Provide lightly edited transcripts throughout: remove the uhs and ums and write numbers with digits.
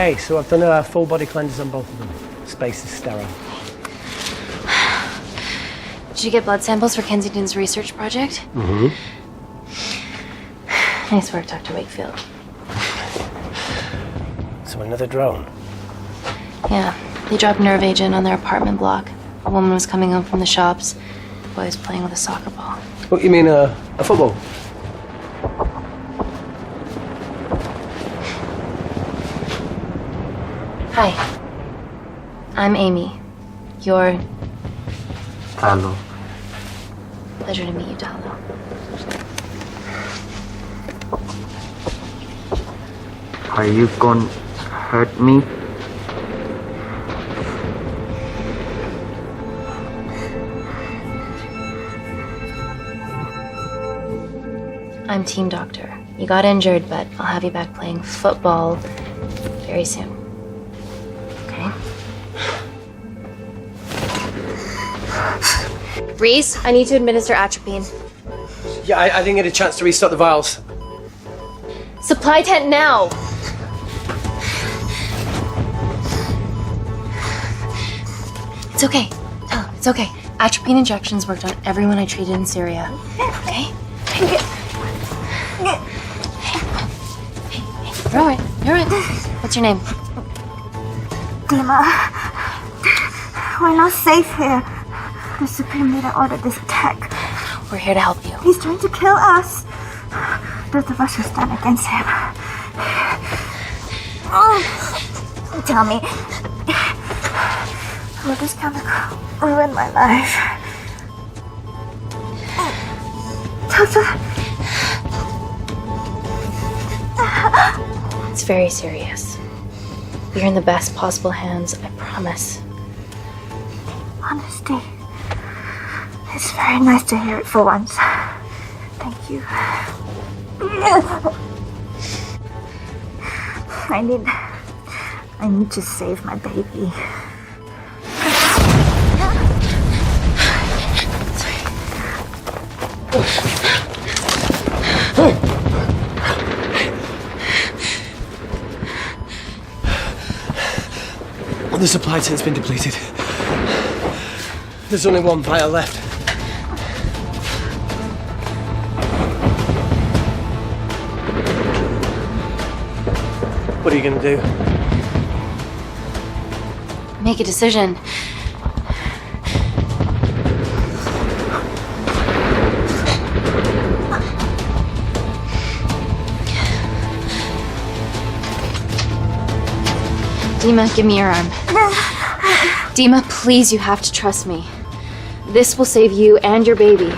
Okay, so I've done a full body cleanse on both of them. Space is sterile. Did you get blood samples for Kensington's research project? Mm-hmm. Nice work, Dr. Wakefield. So another drone? Yeah, they dropped nerve agent on their apartment block. A woman was coming home from the shops. The boy was playing with a soccer ball. What, you mean a football? Hi. I'm Amy. You're... Hello. Pleasure to meet you, Talo. Are you gonna hurt me? I'm team doctor. You got injured, but I'll have you back playing football very soon. Okay? Reese, I need to administer atropine. Yeah, I didn't get a chance to restock the vials. Supply tent now! It's okay. Tell him, it's okay. Atropine injections worked on everyone I treated in Syria. Okay? You're alright. You're alright. What's your name? Dima, we're not safe here. The Supreme Leader ordered this attack. We're here to help you. He's trying to kill us. Both of us should stand against him. Oh, tell me, will this chemical ruin my life? Doctor. It's very serious. You're in the best possible hands, I promise. Honesty. It's very nice to hear it for once. Thank you. I need to save my baby. The supply tent's been depleted. There's only one vial left. What are you gonna do? Make a decision. Dima, give me your arm. Dima, please, you have to trust me. This will save you and your baby.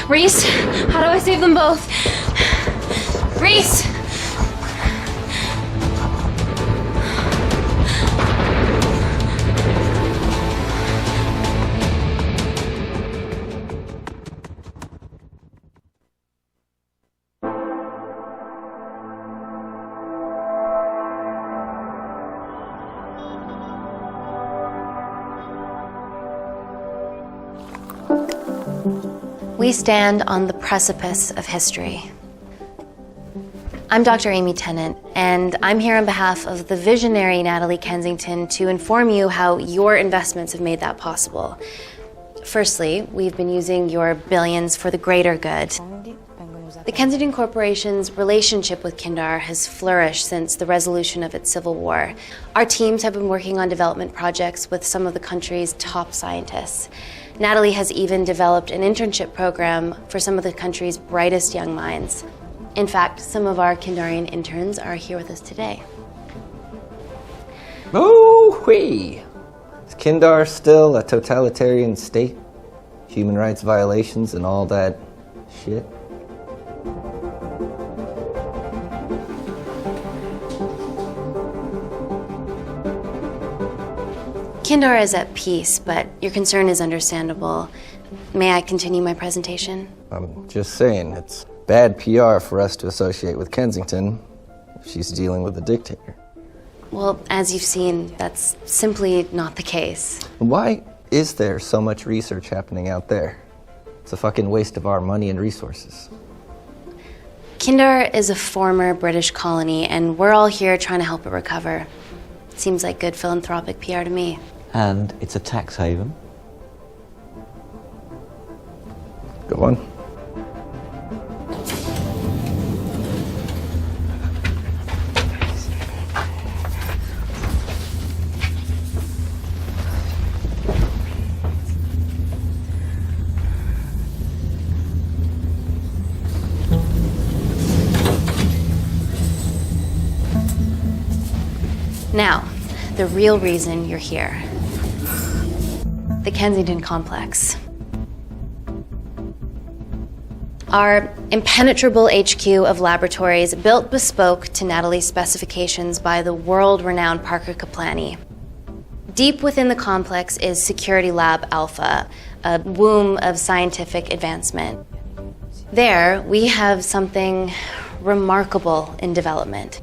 Reese, how do I save them both? Reese! We stand on the precipice of history. I'm Dr. Amy Tennant, and I'm here on behalf of the visionary Natalie Kensington to inform you how your investments have made that possible. Firstly, we've been using your billions for the greater good. The Kensington Corporation's relationship with Kindar has flourished since the resolution of its civil war. Our teams have been working on development projects with some of the country's top scientists. Natalie has even developed an internship program for some of the country's brightest young minds. In fact, some of our Kindarian interns are here with us today. Oh-wee! Is Kindar still a totalitarian state? Human rights violations and all that shit? Kindar is at peace, but your concern is understandable. May I continue my presentation? I'm just saying, it's bad PR for us to associate with Kensington she's dealing with a dictator. Well, as you've seen, that's simply not the case. Why is there so much research happening out there? It's a fucking waste of our money and resources. Kindar is a former British colony, and we're all here trying to help it recover. Seems like good philanthropic PR to me. And it's a tax haven. Go on. Now, the real reason you're here. The Kensington Complex. Our impenetrable HQ of laboratories built bespoke to Natalie's specifications by the world-renowned Parker Kaplani. Deep within the complex is Security Lab Alpha, a womb of scientific advancement. There, we have something remarkable in development.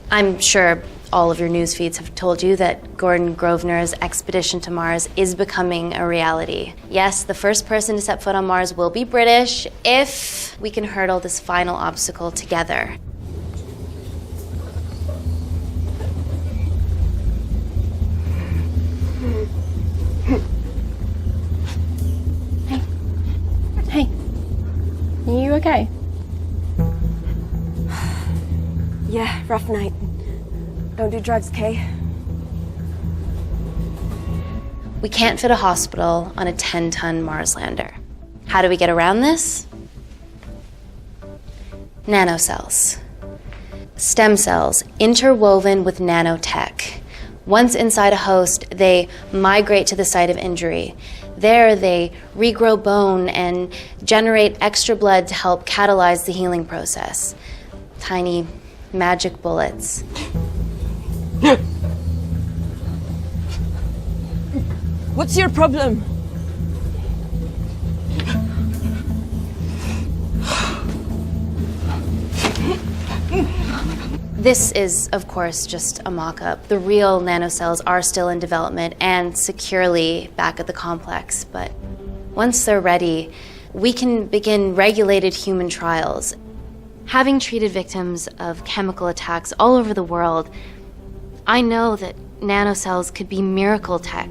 I'm sure all of your news feeds have told you that Gordon Grosvenor's expedition to Mars is becoming a reality. Yes, the first person to set foot on Mars will be British if we can hurdle this final obstacle together. Hey. Are you okay? Yeah, rough night. Don't do drugs, Kay. We can't fit a hospital on a 10-ton Mars lander. How do we get around this? Nanocells. Stem cells interwoven with nanotech. Once inside a host, they migrate to the site of injury. There, they regrow bone and generate extra blood to help catalyze the healing process. Tiny magic bullets. What's your problem? This is, of course, just a mock-up. The real nanocells are still in development and securely back at the complex, but once they're ready, we can begin regulated human trials. Having treated victims of chemical attacks all over the world, I know that nanocells could be miracle tech.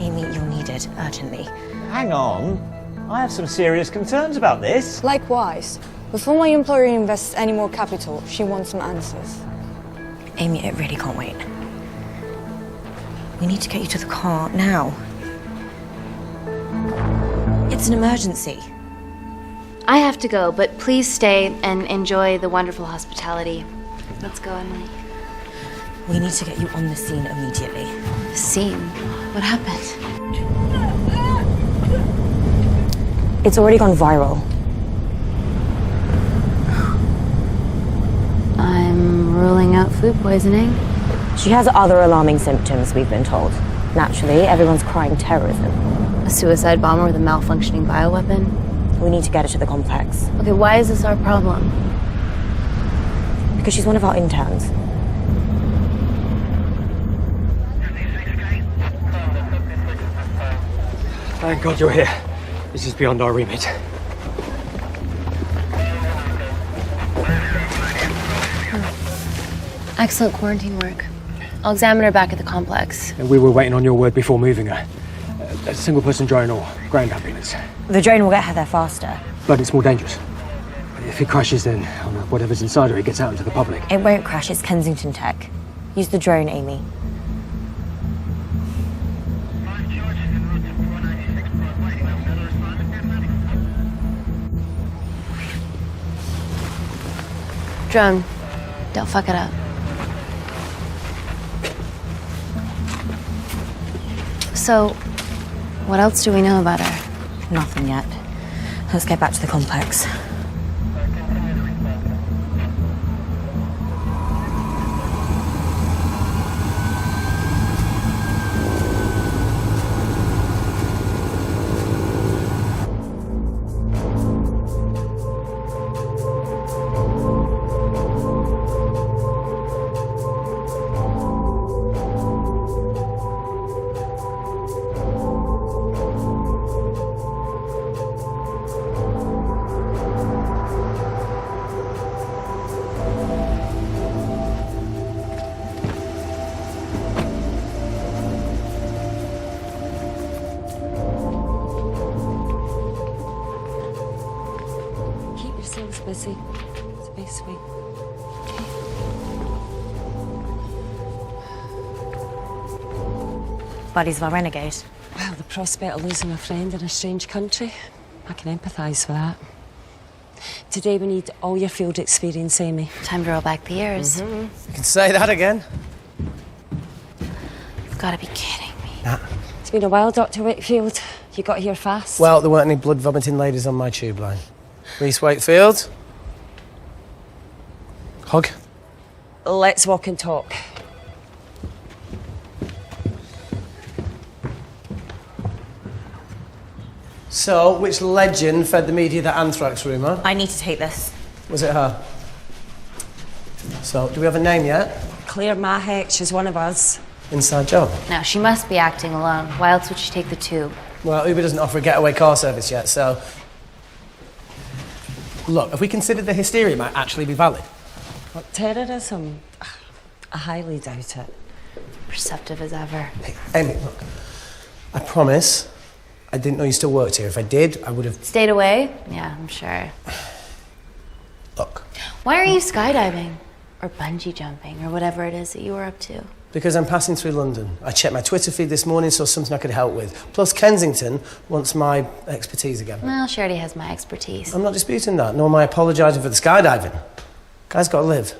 Amy, you're needed urgently. Hang on. I have some serious concerns about this. Likewise. Before my employer invests any more capital, she wants some answers. Amy, it really can't wait. We need to get you to the car now. It's an emergency. I have to go, but please stay and enjoy the wonderful hospitality. Let's go, Emily. We need to get you on the scene immediately. The scene? What happened? It's already gone viral. I'm ruling out food poisoning. She has other alarming symptoms, we've been told. Naturally, everyone's crying terrorism. A suicide bomber with a malfunctioning bioweapon? We need to get her to the complex. Okay, why is this our problem? Because she's one of our interns. Thank God you're here. This is beyond our remit. Excellent quarantine work. I'll examine her back at the complex. And we were waiting on your word before moving her. A single-person drone or ground ambulance. The drone will get her there faster. But it's more dangerous. If it crashes, then whatever's inside her, it gets out into the public. It won't crash, it's Kensington tech. Use the drone, Amy. Drone, don't fuck it up. So, What else do we know about her? Nothing yet. Let's get back to the complex. Busy. Stay sweet. Bodies of our renegade. Well, the prospect of losing a friend in a strange country, I can empathise with that. Today we need all your field experience, Amy. Time to roll back the years. You can say that again. You've got to be kidding me. Nah. It's been a while, Dr. Wakefield. You got here fast. Well, there weren't any blood-vomiting ladies on my tube line. Reese Wakefield. Hug. Let's walk and talk. So, which legend fed the media that anthrax rumour? I need to take this. Was it her? So, do we have a name yet? Claire Mahek, she's one of us. Inside job. No, she must be acting alone. Why else would she take the tube? Well, Uber doesn't offer a getaway car service yet, so... Look, have we considered the hysteria might actually be valid? What, terrorism? I highly doubt it. Perceptive as ever. Hey, Amy, look. I promise I didn't know you still worked here. If I did, I would have... Stayed away? Yeah, I'm sure. Look. Why are you skydiving? Or bungee jumping, or whatever it is that you were up to? Because I'm passing through London. I checked my Twitter feed this morning, saw something I could help with. Plus, Kensington wants my expertise again. Well, she already has my expertise. I'm not disputing that, nor am I apologising for the skydiving. Guy's got to live.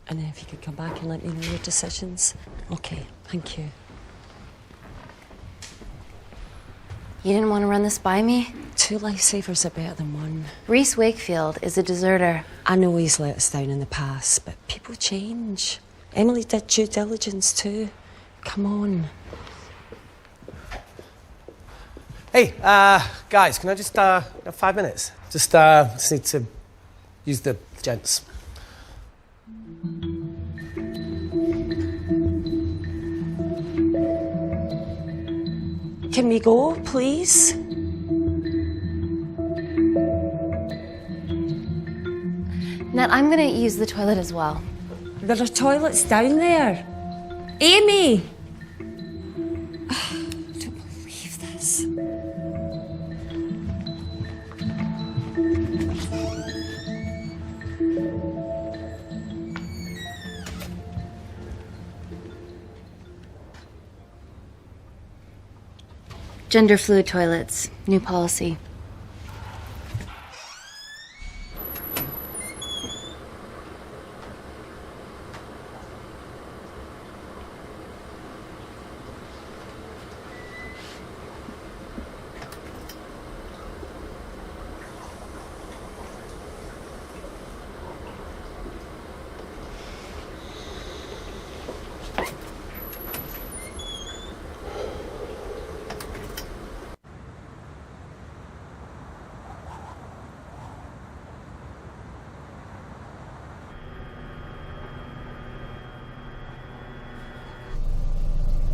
And then if you could come back and let me know your decisions. Okay, thank you. You didn't want to run this by me? 2 lifesavers are better than 1. Reese Wakefield is a deserter. I know he's let us down in the past, but people change. Emily did due diligence too. Come on. Hey, guys, can I just, have 5 minutes? Just need to use the gents. Can we go, please? Nat, I'm gonna use the toilet as well. There are toilets down there. Amy! I don't believe this. Gender fluid toilets, new policy.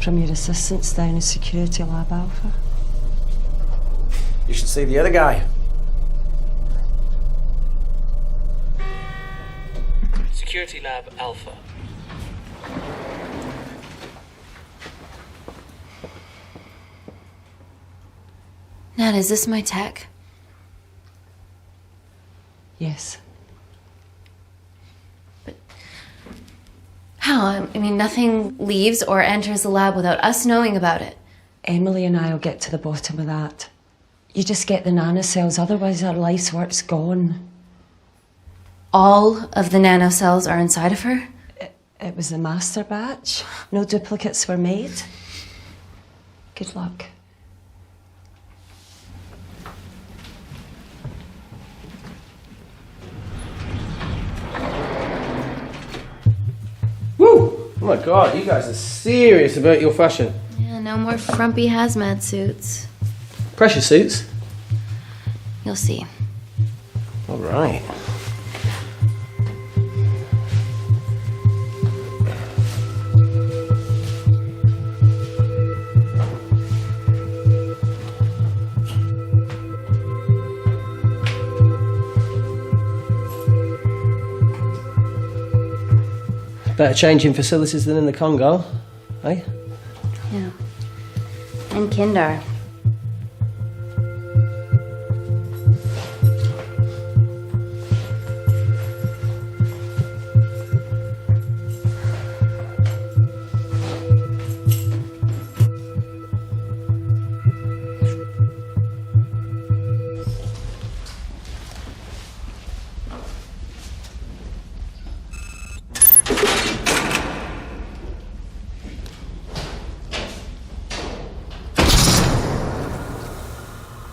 From your assistants down in Security Lab Alpha. You should see the other guy. Security Lab Alpha. Nat, is this my tech? Yes. How? I mean, nothing leaves or enters the lab without us knowing about it. Emily and I will get to the bottom of that. You just get the nanocells, otherwise our life's work's gone. all of the nanocells are inside of her? It was a master batch. No duplicates were made. Good luck. Woo! Oh my god, you guys are serious about your fashion. Yeah, no more frumpy hazmat suits. Pressure suits? You'll see. All right. Better changing facilities than in the Congo, eh? Yeah. And Kindar.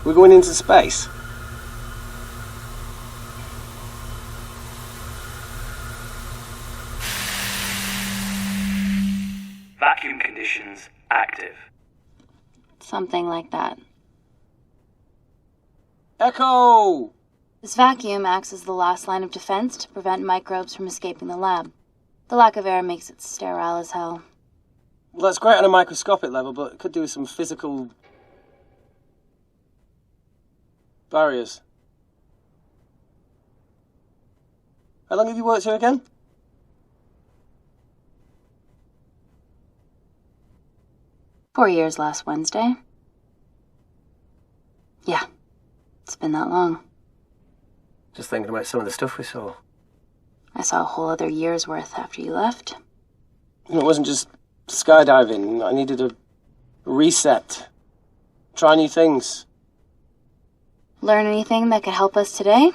We're going into space. Vacuum conditions active. Something like that. Echo! This vacuum acts as the last line of defense to prevent microbes from escaping the lab. The lack of air makes it sterile as hell. Well, that's great on a microscopic level, but it could do with some physical barriers. How long have you worked here again? "4 years last Wednesday." Yeah, it's been that long. Just thinking about some of the stuff we saw. I saw a whole other year's worth after you left. And it wasn't just skydiving. I needed a reset. Try new things. Learn anything that could help us today?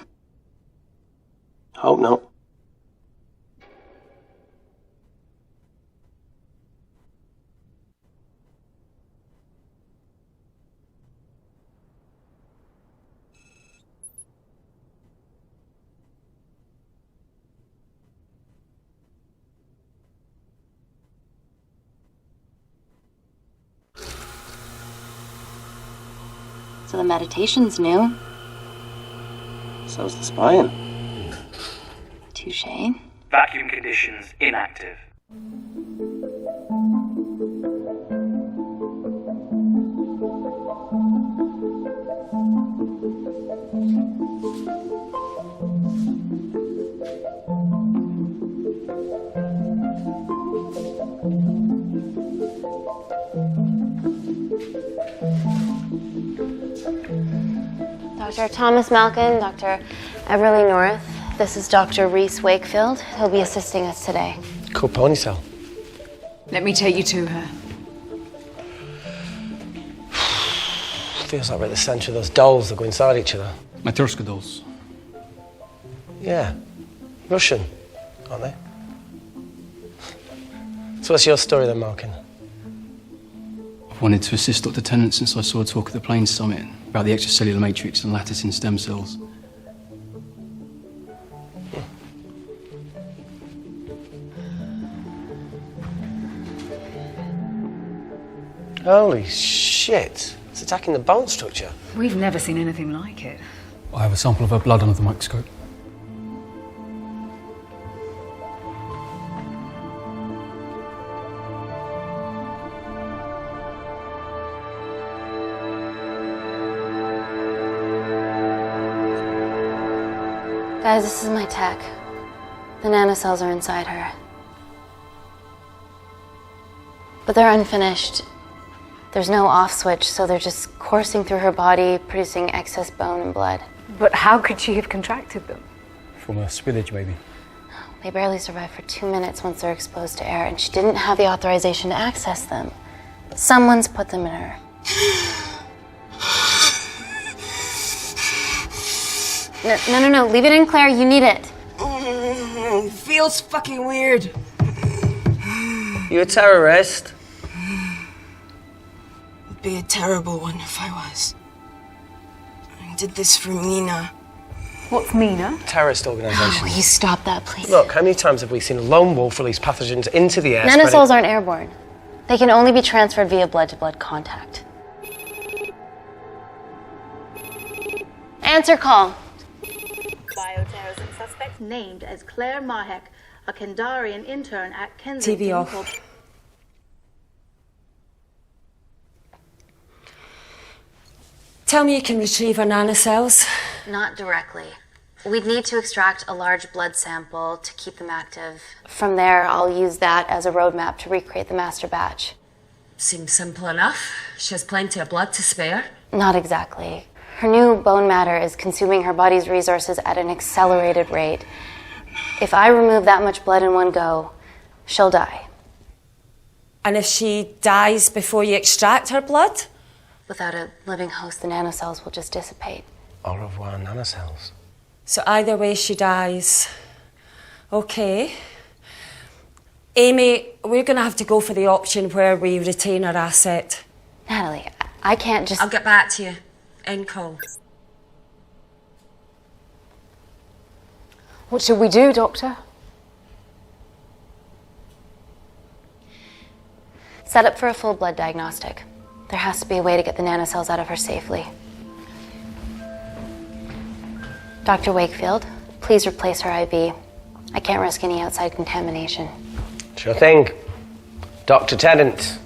Hope not. So the meditation's new. So's the spying. Touché. Vacuum conditions inactive. Dr. Thomas Malkin, Dr. Everly North. This is Dr. Reese Wakefield. He'll be assisting us today. Cool ponytail. Let me take you to her. Feels like we're at the centre of those dolls that go inside each other. Matryoshka dolls. Yeah. Russian, aren't they? So what's your story then, Malkin? I've wanted to assist Dr. Tennant since I saw a talk at the Plains Summit about the extracellular matrix and lattice in stem cells. Holy shit. It's attacking the bone structure. We've never seen anything like it. I have a sample of her blood under the microscope. Guys, this is my tech. The nanocells are inside her. But they're unfinished. There's no off switch, so they're just coursing through her body, producing excess bone and blood. But how could she have contracted them? From a spillage, maybe. They barely survive for 2 minutes once they're exposed to air, and she didn't have the authorization to access them. Someone's put them in her. No, leave it in, Claire. You need it. feels fucking weird. You a terrorist? Would be a terrible one if I was. I did this for Mina. What's Mina? Terrorist organisation. Will you stop that, please? Look, how many times have we seen a lone wolf release pathogens into the air? Nanocells aren't airborne. They can only be transferred via blood-to-blood contact. Answer call. Bioterrorism suspect named as Claire Mahek, a Kandarian intern at Kensington. TV off. Tell me you can retrieve our nanocells. Not directly. We'd need to extract a large blood sample to keep them active. From there, I'll use that as a roadmap to recreate the master batch. Seems simple enough. She has plenty of blood to spare. Not exactly. Her new bone matter is consuming her body's resources at an accelerated rate. If I remove that much blood in one go, she'll die. And if she dies before you extract her blood? Without a living host, the nanocells will just dissipate. Au revoir, nanocells. So either way she dies. Okay. Amy, we're going to have to go for the option where we retain our asset. Natalie, I can't just... I'll get back to you. End call. What should we do, Doctor? Set up for a full blood diagnostic. There has to be a way to get the nanocells out of her safely. Dr. Wakefield, please replace her IV. I can't risk any outside contamination. Sure thing. Dr. Tennant.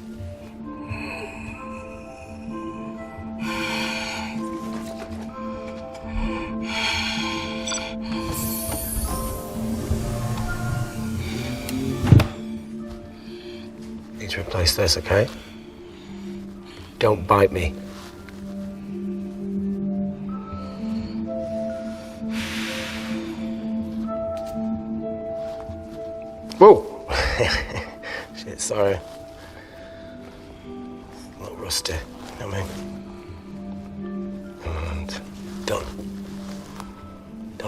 Need to replace this, okay? Don't bite me. Whoa! Shit, sorry. A little rusty, you know what I mean? And don't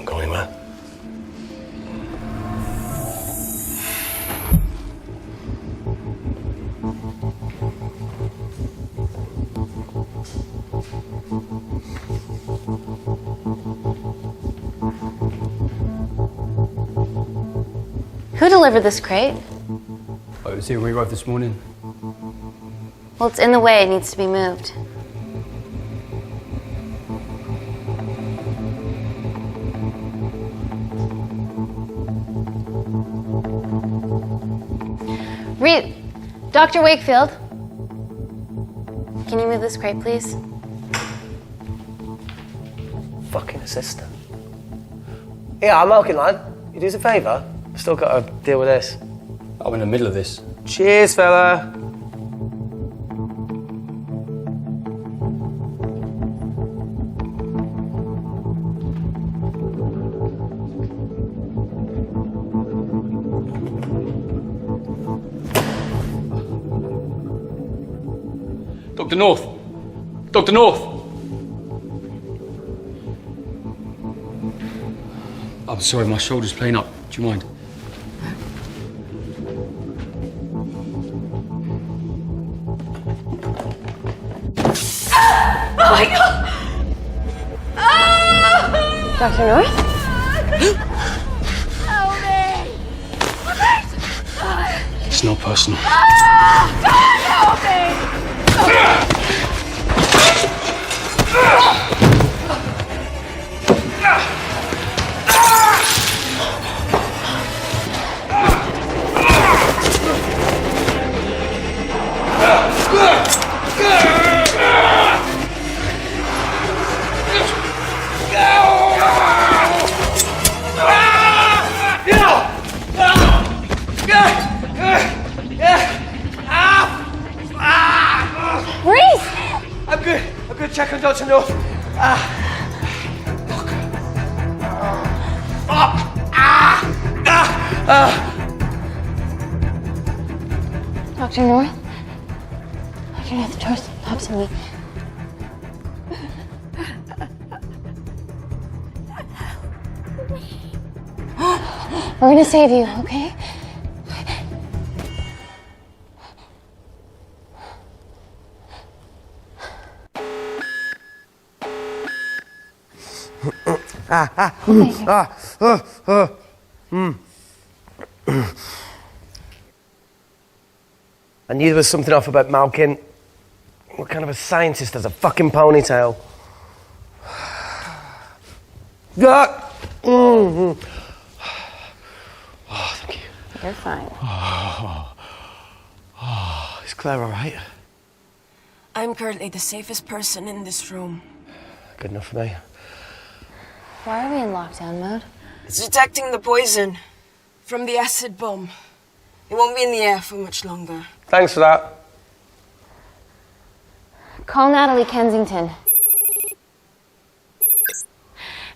go anywhere. Who delivered this crate? Oh, it was here when we arrived this morning. Well, it's in the way. It needs to be moved. Dr. Wakefield, can you move this crate, please? Fucking assistant. Yeah, I'm milking, lad. You do us a favour? I've still got to deal with this. I'm in the middle of this. Cheers, fella. Dr. North! Dr. North! I'm sorry, my shoulder's playing up. Do you mind? Oh my God! Dr. North? Help me! It's not personal. God, help me! I'm good. Check on Dr. North. Dr. North? Dr. North, trust me. We're gonna save you, okay? I knew there was something off about Malkin. What kind of a scientist has a fucking ponytail? Oh, thank you. You're fine. Is Claire all right? I'm currently the safest person in this room. Good enough for me. Why are we in lockdown mode? It's detecting the poison from the acid bomb. It won't be in the air for much longer. Thanks for that. Call Natalie Kensington.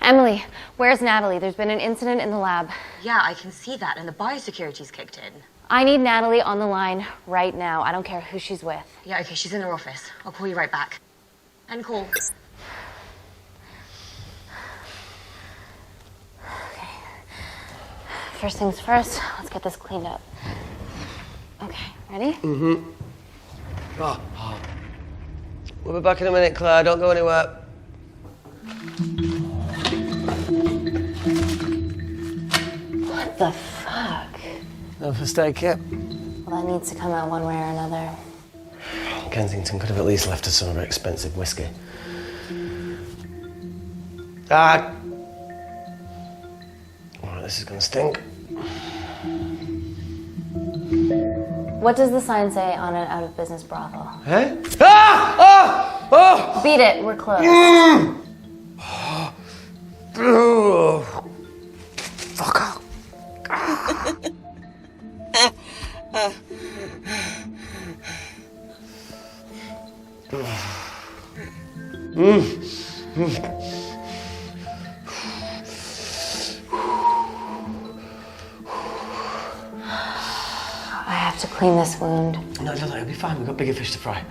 Emily, where's Natalie? There's been an incident in the lab. Yeah, I can see that, and the biosecurity's kicked in. I need Natalie on the line right now. I don't care who she's with. Yeah, okay, she's in her office. I'll call you right back. End call. Okay. First things first, let's get this cleaned up. Okay, ready? Mm-hmm. We'll be back in a minute, Claire. Don't go anywhere. What the fuck? No first aid kit. Well, that needs to come out one way or another. Kensington could have at least left us some of her expensive whiskey. Alright, this is gonna stink. What does the sign say on an out-of-business brothel? Eh? Ah! Oh! Oh! Beat it, we're closed. Fuck off. I have to clean this wound. No, it'll be fine. We've got bigger fish to fry.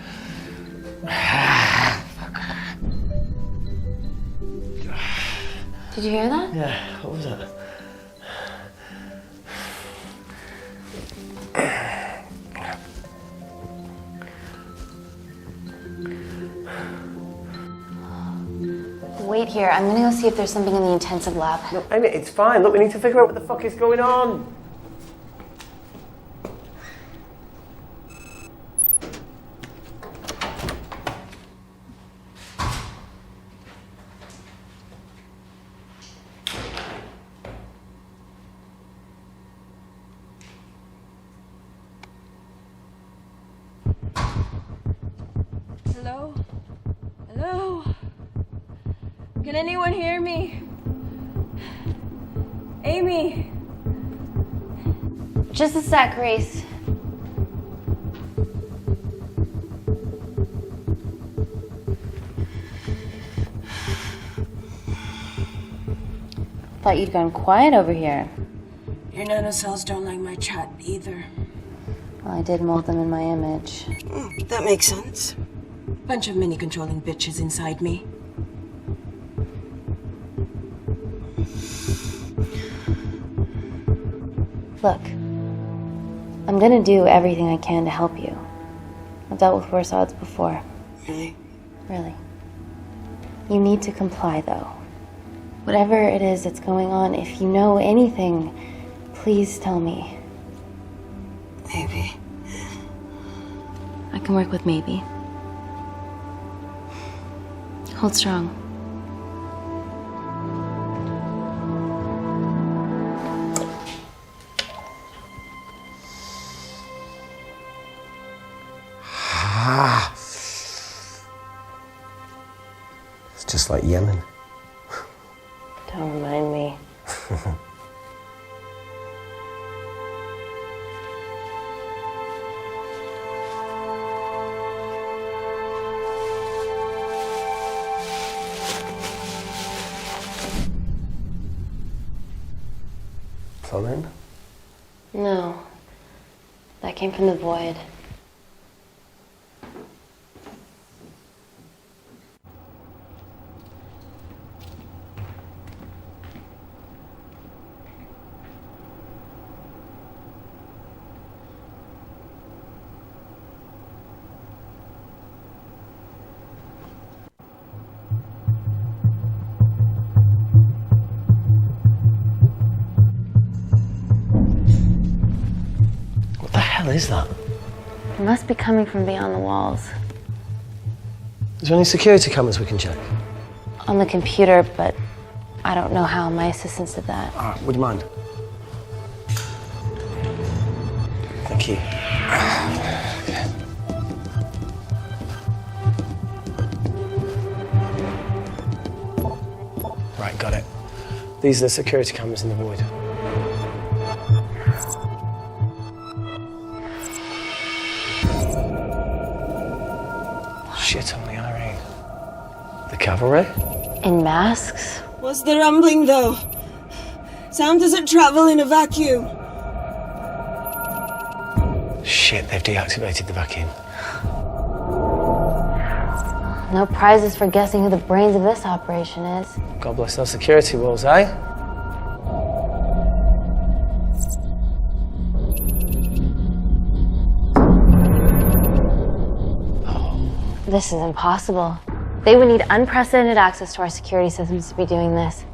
Did you hear that? Yeah, what was that? Wait here. I'm gonna go see if there's something in the intensive lab. No, Amy, it's fine. Look, we need to figure out what the fuck is going on. Hello? Hello? Can anyone hear me? Amy? Just a sec, Grace. Thought you'd gone quiet over here. Your nanocells don't like my chat either. Well, I did mold them in my image. That makes sense. Bunch of mini-controlling bitches inside me. Look, I'm gonna do everything I can to help you. I've dealt with worse odds before. Really? Really. You need to comply, though. Whatever it is that's going on, if you know anything, please tell me. Maybe. I can work with maybe. Hold strong. It's just like Yemen. Don't remind me. Phone? No. That came from the void. hell is that? It must be coming from beyond the walls. Is there any security cameras we can check? On the computer, but I don't know how. My assistants did that. All right, would you mind? Thank you. Right, got it. These are the security cameras in the void. Shit on the Irene. The cavalry? In masks? What's the rumbling, though? Sound doesn't travel in a vacuum. Shit, they've deactivated the vacuum. No prizes for guessing who the brains of this operation is. God bless those security walls, eh? This is impossible. They would need unprecedented access to our security systems to be doing this.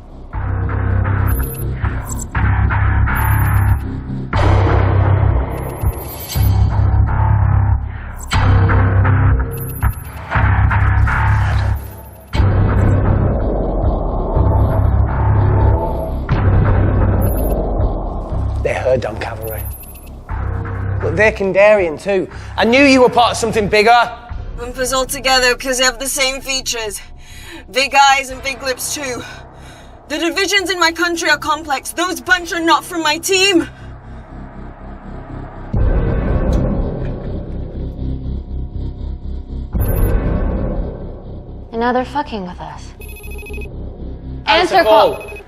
They're her damn cavalry. Look, they're Kandarian too. I knew you were part of something bigger. Lump us all together because they have the same features. Big eyes and big lips too. The divisions in my country are complex. Those bunch are not from my team. And now they're fucking with us. Answer call.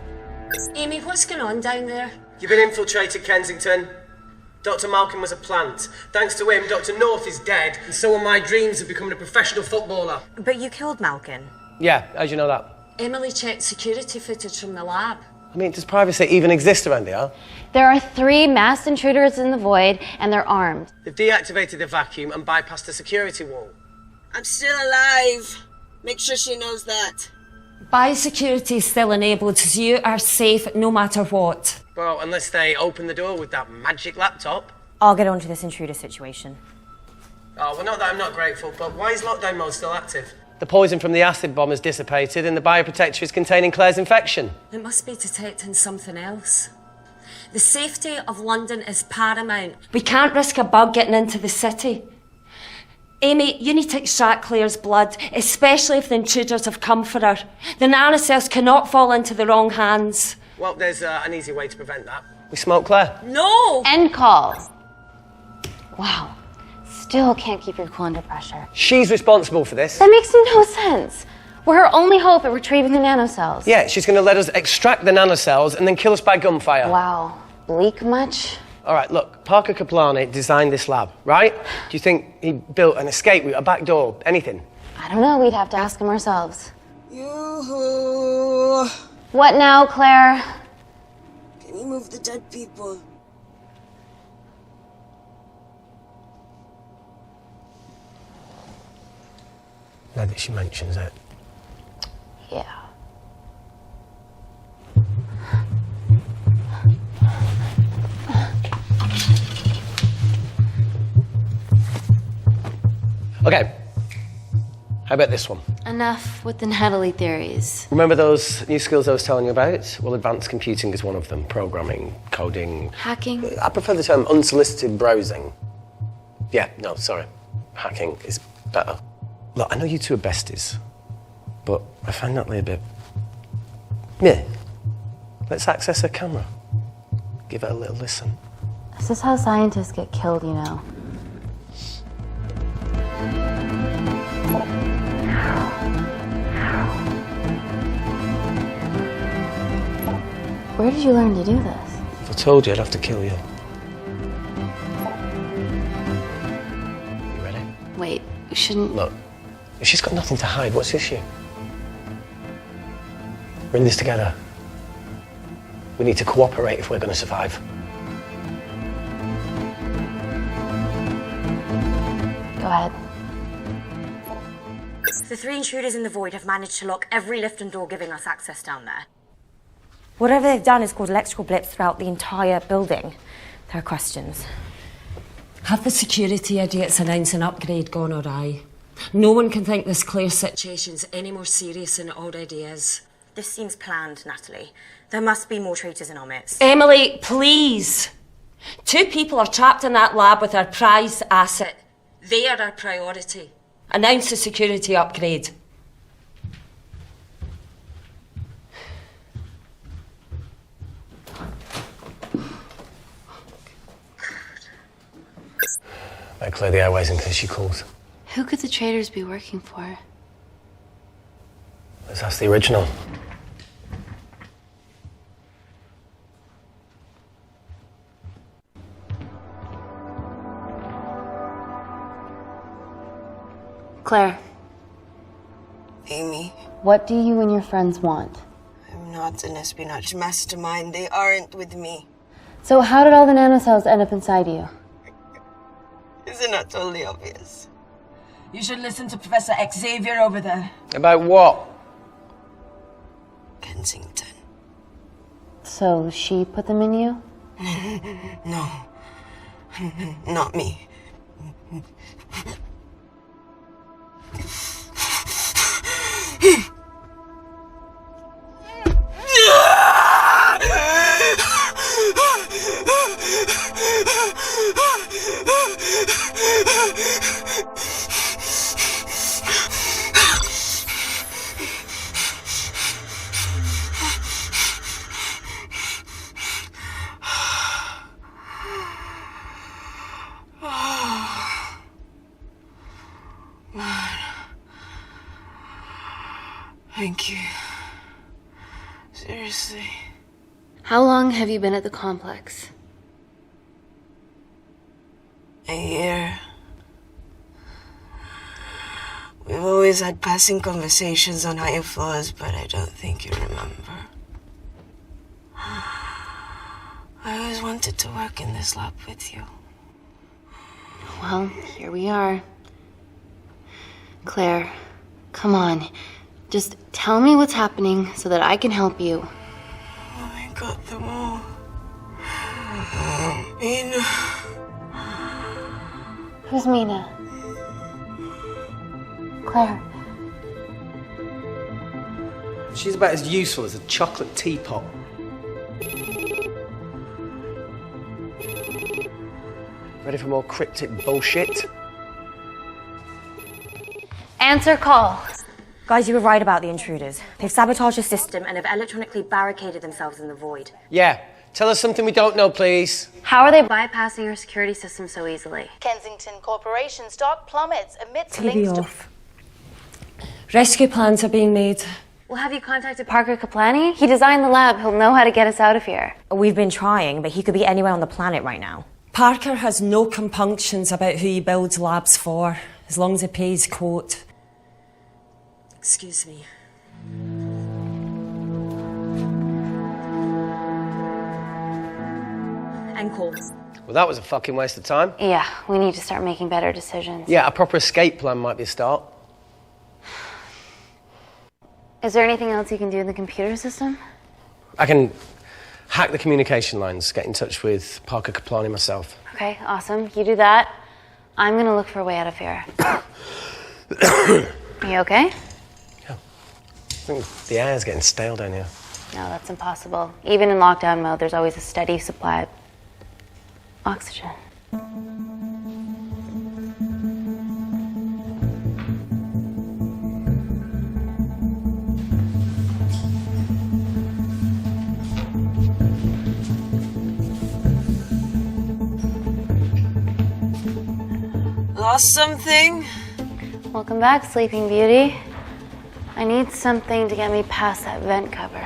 Amy, what's going on down there? You've been infiltrated, Kensington. Dr. Malkin was a plant. Thanks to him, Dr. North is dead, and so are my dreams of becoming a professional footballer. But you killed Malkin. Yeah, how'd you know that? Emily checked security footage from the lab. I mean, does privacy even exist around here? There are 3 masked intruders in the void, and they're armed. They've deactivated the vacuum and bypassed the security wall. I'm still alive. Make sure she knows that. Biosecurity is still enabled, so you are safe no matter what. Well, unless they open the door with that magic laptop. I'll get onto this intruder situation. Oh, well, not that I'm not grateful, but why is lockdown mode still active? The poison from the acid bomb has dissipated and the bioprotector is containing Claire's infection. It must be detecting something else. The safety of London is paramount. We can't risk a bug getting into the city. Amy, you need to extract Claire's blood, especially if the intruders have come for her. The nanocells cannot fall into the wrong hands. Well, there's an easy way to prevent that. We smoke Claire. No! End call. Wow. Still can't keep your cool under pressure. She's responsible for this. That makes no sense. We're her only hope at retrieving the nanocells. Yeah, she's going to let us extract the nanocells and then kill us by gunfire. Wow. Bleak much? All right, look, Parker Kaplani designed this lab, right? Do you think he built an escape route, a back door, anything? I don't know. We'd have to ask him ourselves. Yoo-hoo. What now, Claire? Can you move the dead people? Now that she mentions it. Yeah. Okay. How about this one? Enough with the Natalie theories. Remember those new skills I was telling you about? Well, advanced computing is one of them. Programming, coding. Hacking? I prefer the term unsolicited browsing. Yeah, no, sorry. Hacking is better. Look, I know you two are besties, but I find Natalie a bit... meh. Let's access her camera. Give her a little listen. This is how scientists get killed, you know. Where did you learn to do this? If I told you, I'd have to kill you. You ready? Wait, you shouldn't... Look, if she's got nothing to hide, what's the issue? We're in this together. We need to cooperate if we're going to survive. Go ahead. The 3 intruders in the void have managed to lock every lift and door giving us access down there. Whatever they've done is caused electrical blips throughout the entire building. There are questions. Have the security idiots announce an upgrade gone awry? No one can think this Claire situation's any more serious than it already is. This seems planned, Natalie. There must be more traitors in our midst. Emily, please. 2 people are trapped in that lab with our prized asset. They are our priority. Announce the security upgrade. Better clear the airways in case she calls. Who could the traitors be working for? Let's ask the original. Claire, Amy, what do you and your friends want? I'm not an espionage mastermind. They aren't with me. So how did all the nanocells end up inside you? Isn't that totally obvious? You should listen to Professor Xavier over there. About what? Kensington. So she put them in you? No. Not me. Thank you. Seriously. How long have you been at the complex? A year. We've always had passing conversations on higher floors, but I don't think you remember. I always wanted to work in this lab with you. Well, here we are. Claire, come on. Just tell me what's happening so that I can help you. I got them all. Mina. Who's Mina? Claire. She's about as useful as a chocolate teapot. Ready for more cryptic bullshit? Answer call. Guys, you were right about the intruders. They've sabotaged the system and have electronically barricaded themselves in the void. Yeah. Tell us something we don't know, please. How are they bypassing your security system so easily? Kensington Corporation stock plummets amidst TV links off. Rescue plans are being made. Well, have you contacted Parker Kaplani? He designed the lab. He'll know how to get us out of here. We've been trying, but he could be anywhere on the planet right now. Parker has no compunctions about who he builds labs for, as long as he pays quote. Excuse me. End call. Well, that was a fucking waste of time. Yeah, we need to start making better decisions. Yeah, a proper escape plan might be a start. Is there anything else you can do in the computer system? I can hack the communication lines, get in touch with Parker Kaplani myself. Okay, awesome. You do that. I'm gonna look for a way out of here. Are you okay? I think the air's getting stale down here. No, that's impossible. Even in lockdown mode, there's always a steady supply of oxygen. Lost something? Welcome back, Sleeping Beauty. I need something to get me past that vent cover.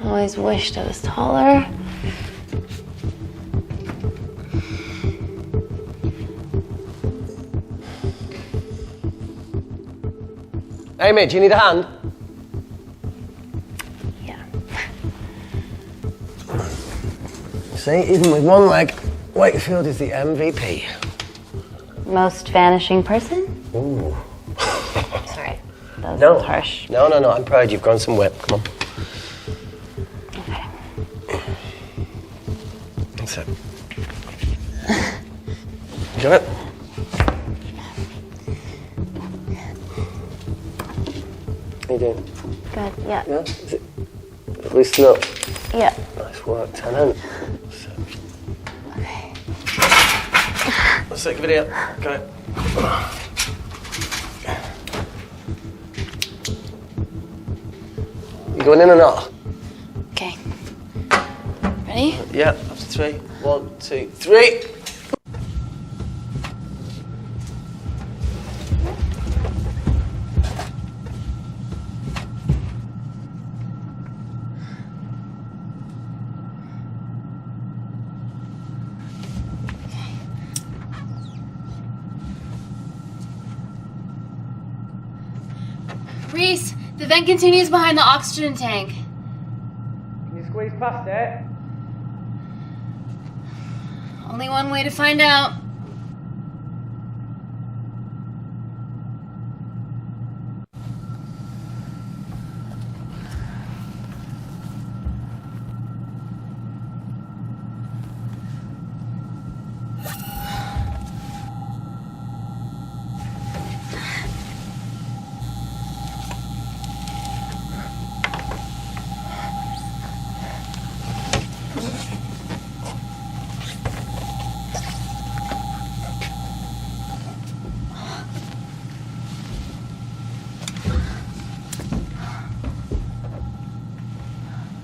Always wished I was taller. Amy, do you need a hand? Yeah. See, even with one leg, Wakefield is the MVP. Most vanishing person? Ooh. Sorry, that was harsh. No, I'm proud you've grown some whip. Come on. Okay. That's it. You got it? How you doing? Good, yeah. Yeah? Is it loosen up? Yeah. Nice work, Tenant. Okay. Let's take a video. Okay. You going in or not? Okay. Ready? Yeah, after 3. 1, 2, 3. Reese, the vent continues behind the oxygen tank. Can you squeeze past it? Only one way to find out.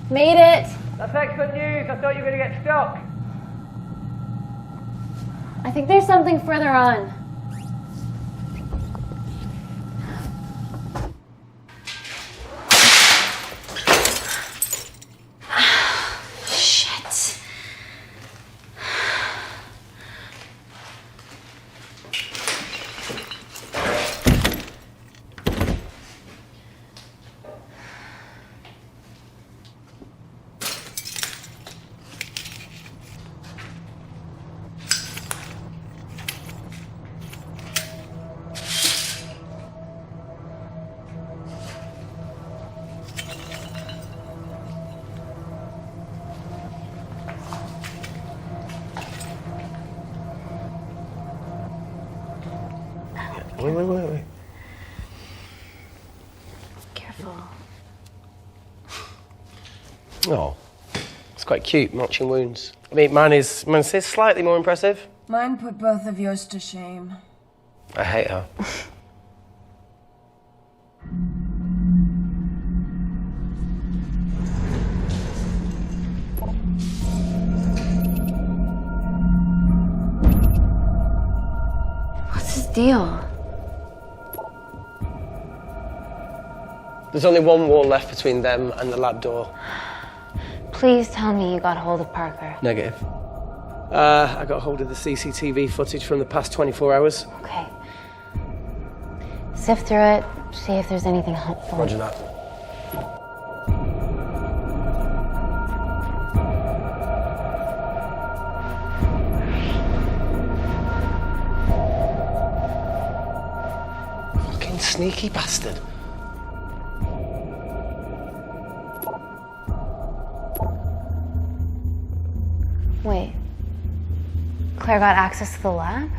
Made it! That's excellent news. I thought you were going to get stuck. I think there's something further on. Shit. Wait. Careful. Oh, it's quite cute, marching wounds. I mean, mine is slightly more impressive. Mine put both of yours to shame. I hate her. What's his deal? There's only one wall left between them and the lab door. Please tell me you got hold of Parker. Negative. I got hold of the CCTV footage from the past 24 hours. Okay. Sift through it, see if there's anything helpful. Roger that. Fucking sneaky bastard. Wait. Claire got access to the lab?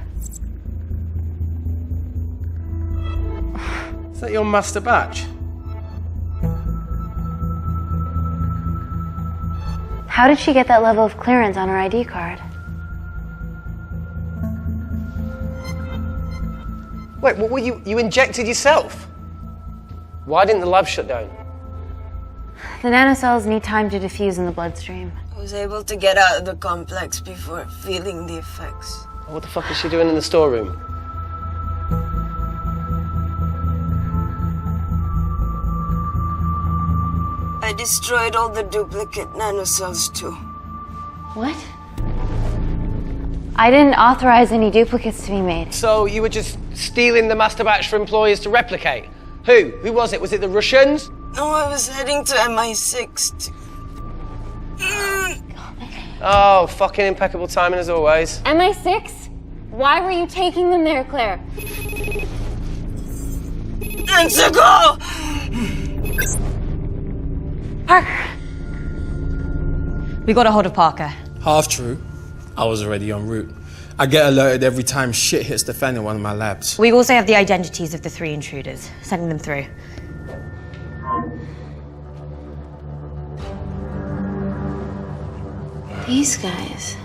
Is that your master batch? How did she get that level of clearance on her ID card? Wait, what were you injected yourself? Why didn't the lab shut down? The nanocells need time to diffuse in the bloodstream. I was able to get out of the complex before feeling the effects. What the fuck is she doing in the storeroom? I destroyed all the duplicate nanocells too. What? I didn't authorize any duplicates to be made. So you were just stealing the master batch for employers to replicate? Who? Who was it? Was it the Russians? No, I was heading to MI6. Oh, fucking impeccable timing as always. MI6? Why were you taking them there, Claire? And to go! Parker! We got a hold of Parker. Half true. I was already en route. I get alerted every time shit hits the fan in one of my labs. We also have the identities of the 3 intruders. Sending them through. These guys.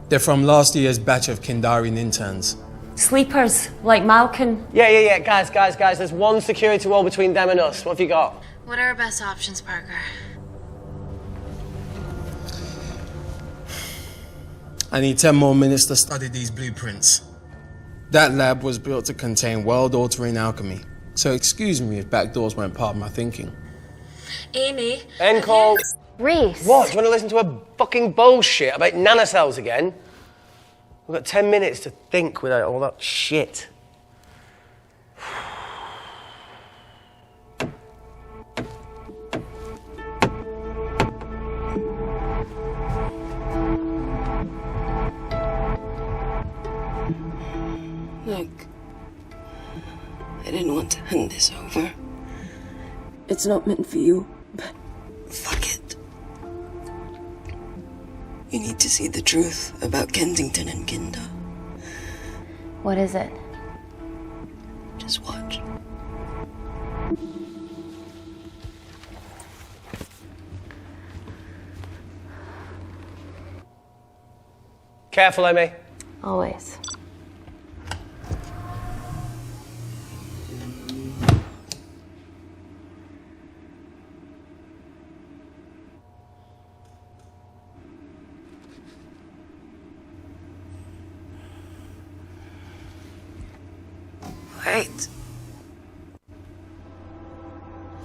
They're from last year's batch of Kindarian interns. Sleepers, like Malkin. Yeah. Guys. There's one security wall between them and us. What have you got? What are our best options, Parker? I need 10 more minutes to study these blueprints. That lab was built to contain world-altering alchemy. So excuse me if backdoors weren't part of my thinking. Amy. End call. Reese. What? Do you want to listen to a fucking bullshit about nanocells again? We've got 10 minutes to think without all that shit. Look, I didn't want to hand this over. It's not meant for you, but fuck it. You need to see the truth about Kensington and Kinder. What is it? Just watch. Careful, Amy. Always. Wait.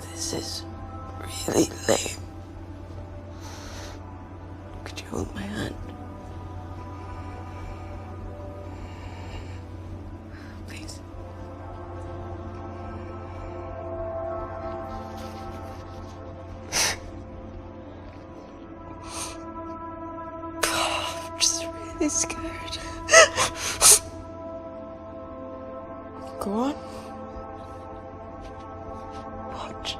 This is really lame. Could you hold my hand? Please. I'm just really scared. Go on. Watch.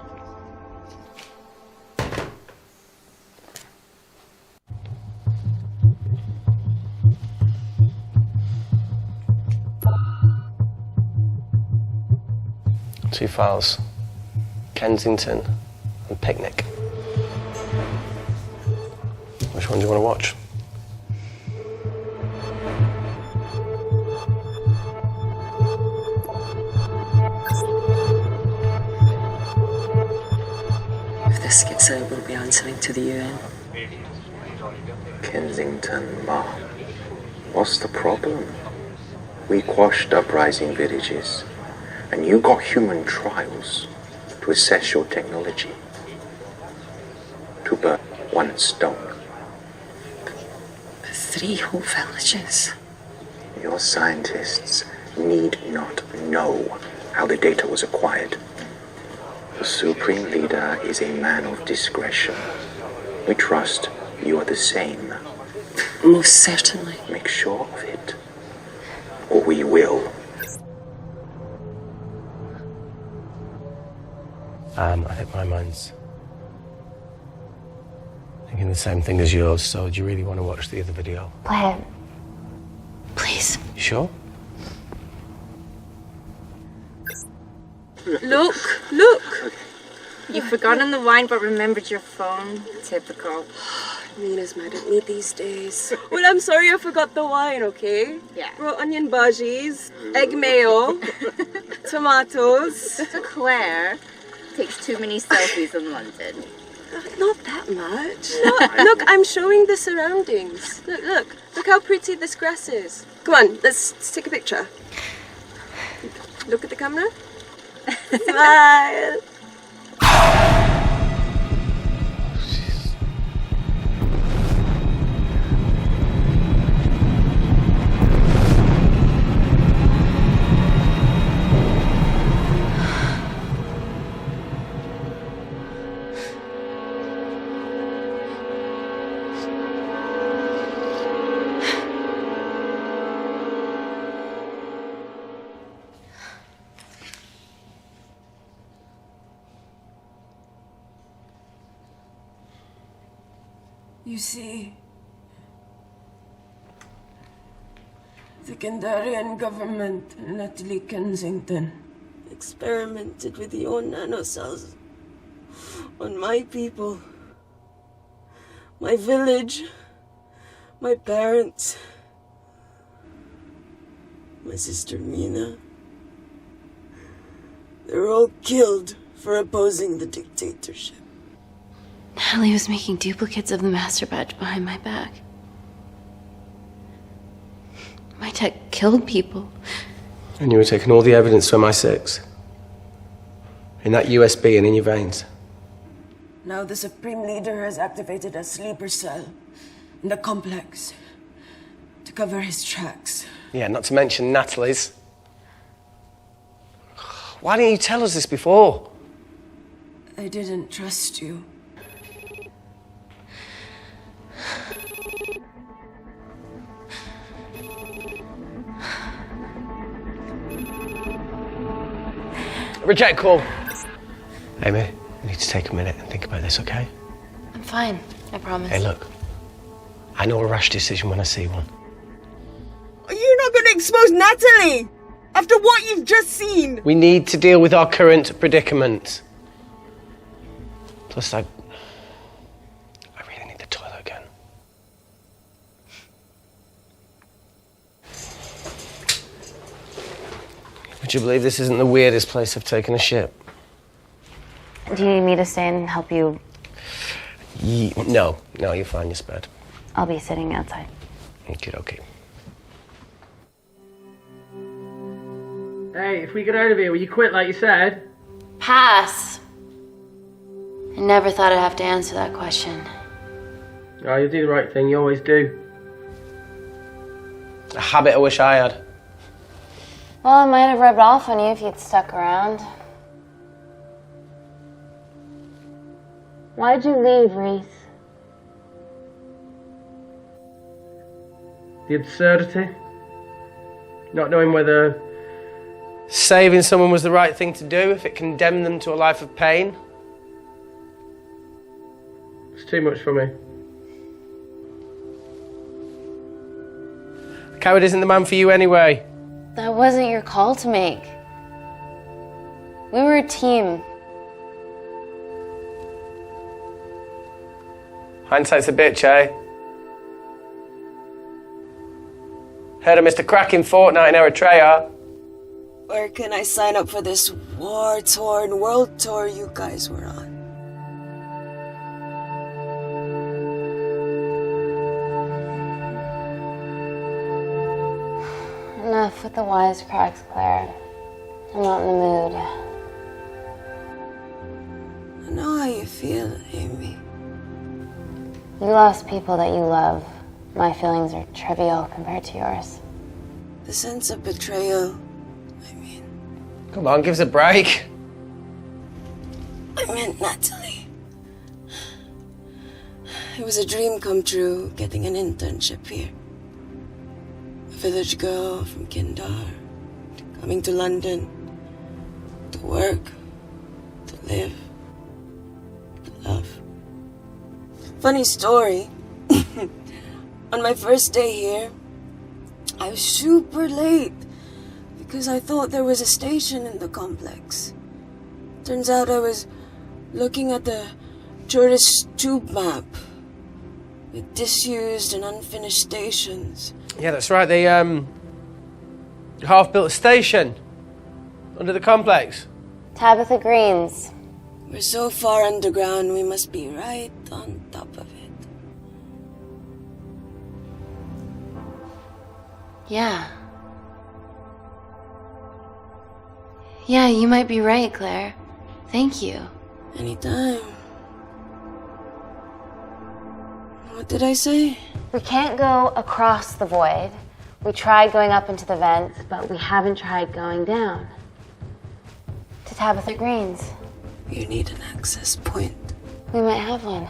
Two files. Kensington and Picnic. Which one do you want to watch? If this gets out, we'll be answering to the UN. Kensington, Ma. What's the problem? We quashed uprising villages, and you got human trials to assess your technology. To burn one stone. 3 whole villages. Your scientists need not know how the data was acquired. The Supreme Leader is a man of discretion. We trust you are the same. Most certainly. Make sure of it, or we will. I think my mind's thinking the same thing as yours, so do you really want to watch the other video? Claire, please. You sure? Look! You've forgotten the wine but remembered your phone. Typical. Mina's mad at me these days. Well, I'm sorry I forgot the wine, okay? Yeah. Raw onion bhajis, egg mayo, tomatoes. Claire takes too many selfies in London. Not that much. Look, I'm showing the surroundings. Look how pretty this grass is. Come on, let's take a picture. Look at the camera. Smile. You see, the Kandarian government and Natalie Kensington experimented with your nanocells on my people, my village, my parents, my sister Mina. They were all killed for opposing the dictatorship. Natalie was making duplicates of the master badge behind my back. My tech killed people. And you were taking all the evidence from MI6? In that USB and in your veins? Now the Supreme Leader has activated a sleeper cell in the complex to cover his tracks. Yeah, not to mention Natalie's. Why didn't you tell us this before? I didn't trust you. Reject call. Amy, you need to take a minute and think about this, okay? I'm fine, I promise. Hey, look. I know a rash decision when I see one. You're not going to expose Natalie after what you've just seen. We need to deal with our current predicament. Plus, I really need the toilet again. Would you believe this isn't the weirdest place I've taken a shit? Do you need me to stay and help you? No, you're fine, you're spared. I'll be sitting outside. Okay. Hey, if we get out of here, will you quit like you said? Pass. I never thought I'd have to answer that question. Oh, you do the right thing, you always do. A habit I wish I had. Well, it might have rubbed off on you if you'd stuck around. Why'd you leave, Reese? The absurdity. Not knowing whether saving someone was the right thing to do if it condemned them to a life of pain. it's too much for me. A coward isn't the man for you anyway. That wasn't your call to make. We were a team. Hindsight's a bitch, eh? Heard of Mr. Cracking Fortnite in Eritrea? Where can I sign up for this war-torn world tour you guys were on? Enough with the wisecracks, Claire. I'm not in the mood. I know how you feel, Amy. You lost people that you love. My feelings are trivial compared to yours. The sense of betrayal. Come on, give us a break. I meant Natalie. It was a dream come true, getting an internship here. A village girl from Kindar, coming to London, to work, to live, to love. Funny story. On my first day here, I was super late because I thought there was a station in the complex. Turns out I was looking at the tourist tube map with disused and unfinished stations. Yeah, that's right. They half-built a station under the complex. Tabitha Greens. We're so far underground, we must be right on top of it. Yeah. Yeah, you might be right, Claire. Thank you. Anytime. What did I say? We can't go across the void. We tried going up into the vents, but we haven't tried going down. To Tabitha Greens. You need an access point. We might have one.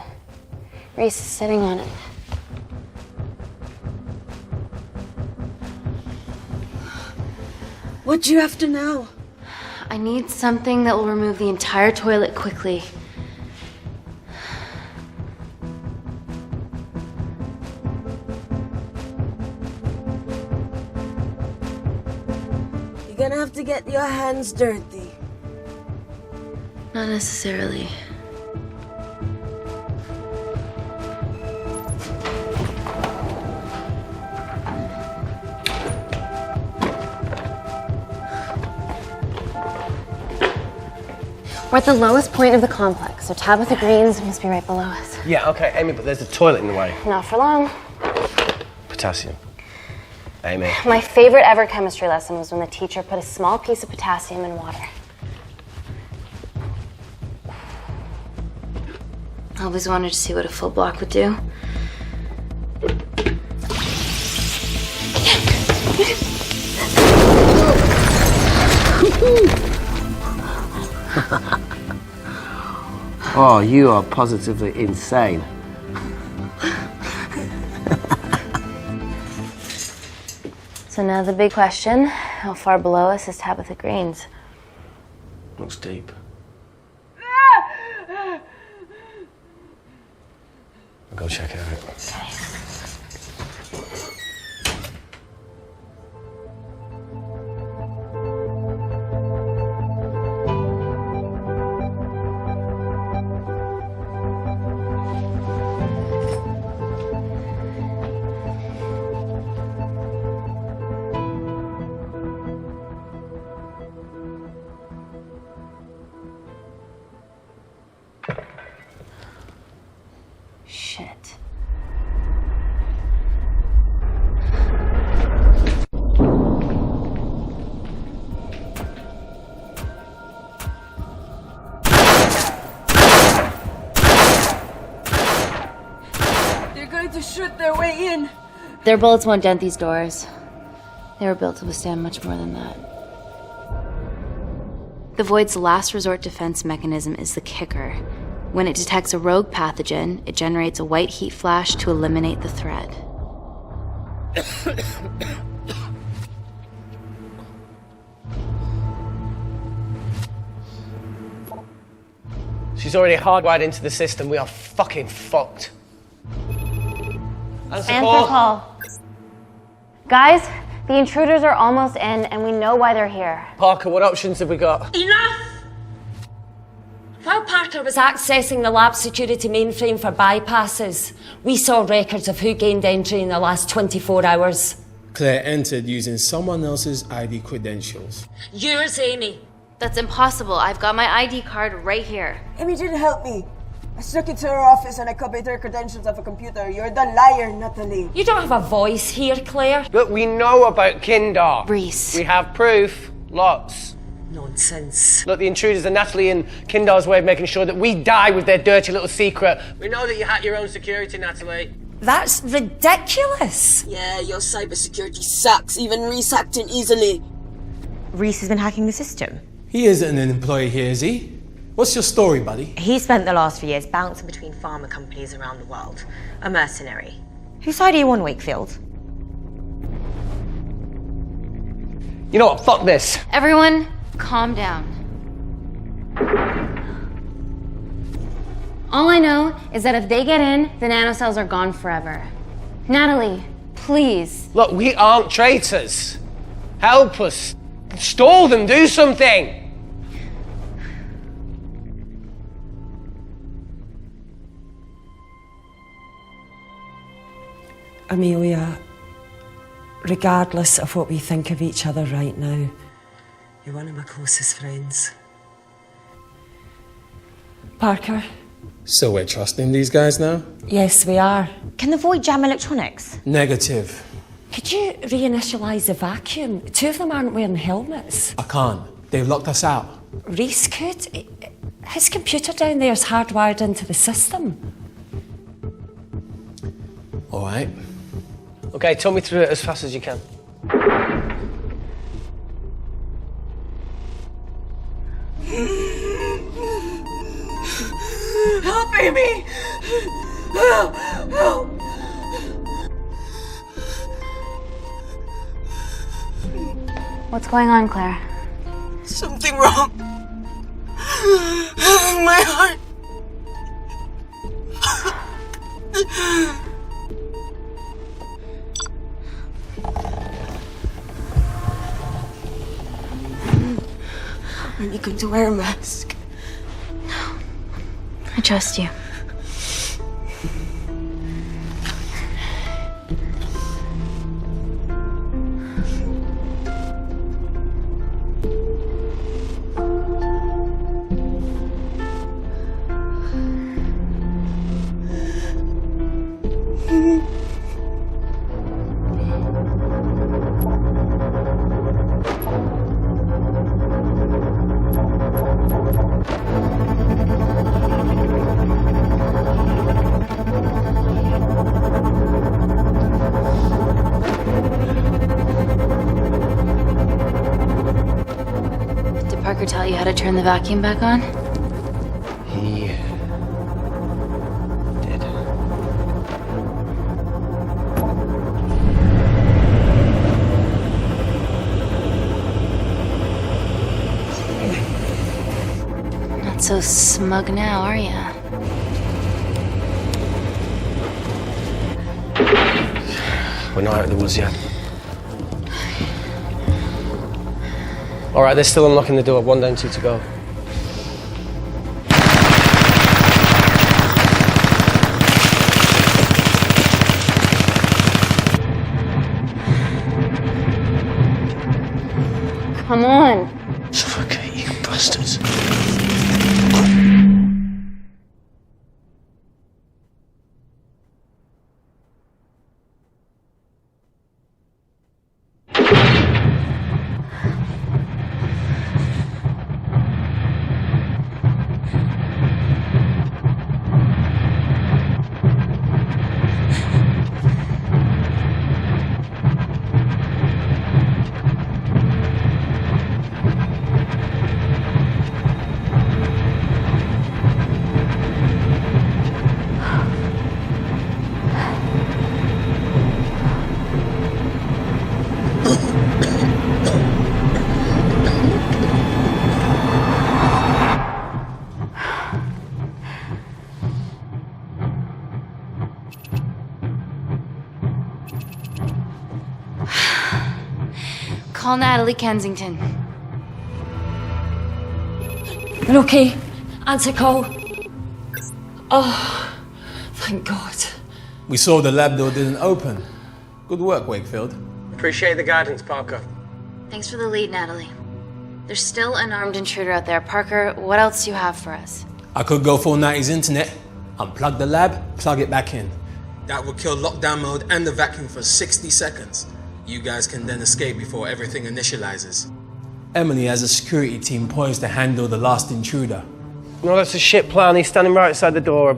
Reese is sitting on it. What do you have to know? I need something that will remove the entire toilet quickly. to get your hands dirty? Not necessarily. We're at the lowest point of the complex, so Tabitha Green's must be right below us. Yeah, okay, Amy, but there's a toilet in the way. Not for long. Potassium. Amy. My favorite ever chemistry lesson was when the teacher put a small piece of potassium in water. I always wanted to see what a full block would do. Oh, you are positively insane. So now the big question, how far below us is Tabitha Green's? Looks deep. I'll go check it out. Okay. Shit. They're going to shoot their way in. Their bullets won't dent these doors. They were built to withstand much more than that. The Void's last resort defense mechanism is the kicker. When it detects a rogue pathogen, it generates a white heat flash to eliminate the threat. She's already hardwired into the system. We are fucking fucked. Answer call. Guys, the intruders are almost in, and we know why they're here. Parker, what options have we got? Enough! While Parker was accessing the lab security mainframe for bypasses, we saw records of who gained entry in the last 24 hours. Claire entered using someone else's ID credentials. Yours, Amy. That's impossible. I've got my ID card right here. Amy didn't help me. I stuck it to her office and I copied her credentials off a computer. You're the liar, Natalie. You don't have a voice here, Claire. But we know about Kindar. Reese. We have proof. Lots. Nonsense. Look, the intruders are Natalie and Kindar's way of making sure that we die with their dirty little secret. We know that you hack your own security, Natalie. That's ridiculous. Yeah, your cybersecurity sucks. Even Reese hacked in easily. Reese has been hacking the system. He isn't an employee here, is he? What's your story, buddy? He spent the last few years bouncing between pharma companies around the world. A mercenary. Whose side are you on, Wakefield? You know what? Fuck this. Everyone, calm down. All I know is that if they get in, the nanocells are gone forever. Natalie, please. Look, we aren't traitors. Help us. Stall them. Do something. Amelia, regardless of what we think of each other right now, you're one of my closest friends. Parker? So we're trusting these guys now? Yes, we are. Can the Void jam electronics? Negative. Could you reinitialize the vacuum? Two of them aren't wearing helmets. I can't. They've locked us out. Reese could. His computer down there is hardwired into the system. All right. Okay, talk me through it as fast as you can. Help, Amy! Help! Help! What's going on, Claire? Something wrong. My heart. to wear a mask. I trust you. Did Parker tell you how to turn the vacuum back on? He did. Not so smug now, are ya? We're not out of the woods yet. All right, they're still unlocking the door. 1 down, 2 to go. Come on. Suffocate, you bastards. Call Natalie Kensington. You're okay? Answer call. Oh, thank God. We saw the lab door didn't open. Good work, Wakefield. Appreciate the guidance, Parker. Thanks for the lead, Natalie. There's still an armed intruder out there. Parker, what else do you have for us? I could go full 90s internet, unplug the lab, plug it back in. That would kill lockdown mode and the vacuum for 60 seconds. You guys can then escape before everything initializes. Emily has a security team poised to handle the last intruder. No, that's a shit plan. He's standing right outside the door. A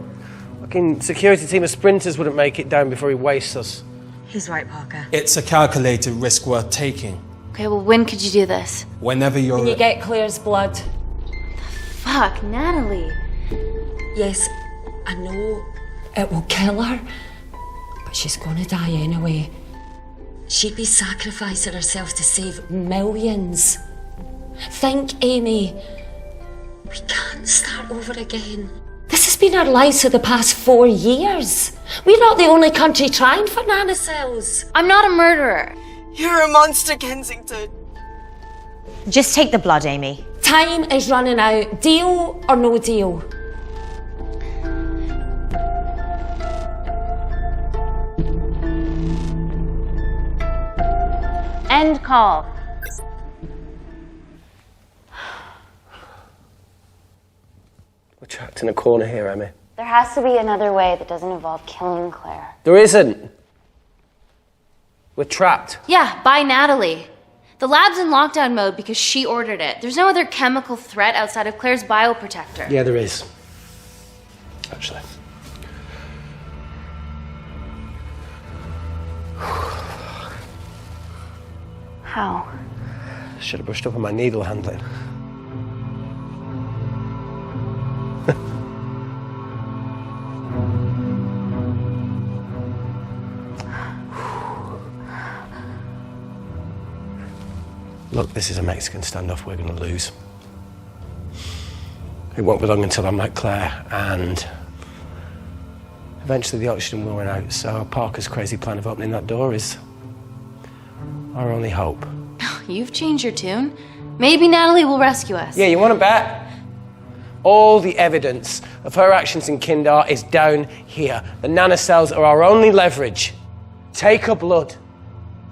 fucking security team of sprinters wouldn't make it down before he wastes us. He's right, Parker. It's a calculated risk worth taking. Okay, well, when could you do this? Whenever you're... When you get Claire's blood. Fuck, Natalie. Yes, I know it will kill her, but she's gonna die anyway. She'd be sacrificing herself to save millions. Think, Amy. We can't start over again. This has been our lives for the past 4 years. We're not the only country trying for nanocells. I'm not a murderer. You're a monster, Kensington. Just take the blood, Amy. Time is running out. Deal or no deal? End call. We're trapped in a corner here, Emmy. There has to be another way that doesn't involve killing Claire. There isn't. We're trapped. Yeah, by Natalie. The lab's in lockdown mode because she ordered it. There's no other chemical threat outside of Claire's bioprotector. Yeah, there is. Actually. How? Should have brushed up on my needle handling. Look, this is a Mexican standoff we're going to lose. It won't be long until I'm like Claire, and eventually the oxygen will run out, so Parker's crazy plan of opening that door is our only hope. You've changed your tune. Maybe Natalie will rescue us. Yeah, you want to bet? All the evidence of her actions in Kindar is down here. The nanocells are our only leverage. Take her blood,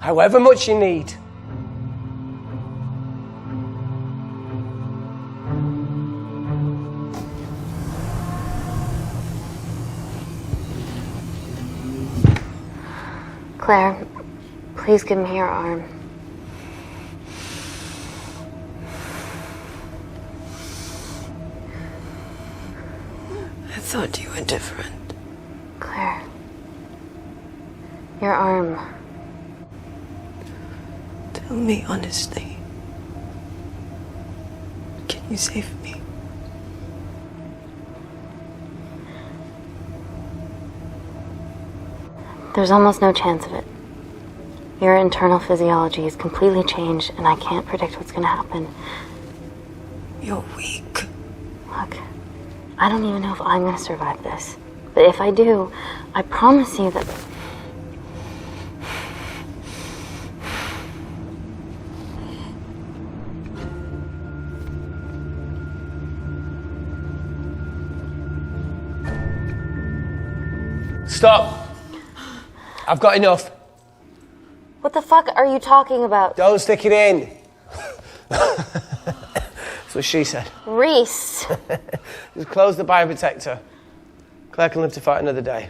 however much you need. Claire, please give me your arm. I thought you were different. Claire. Your arm. Tell me honestly. Can you save me? There's almost no chance of it. Your internal physiology is completely changed, and I can't predict what's going to happen. You're weak. Look, I don't even know if I'm going to survive this. But if I do, I promise you that... Stop! I've got enough. What the fuck are you talking about? Don't stick it in. That's what she said. Reese. Just close the bioprotector. Claire can live to fight another day.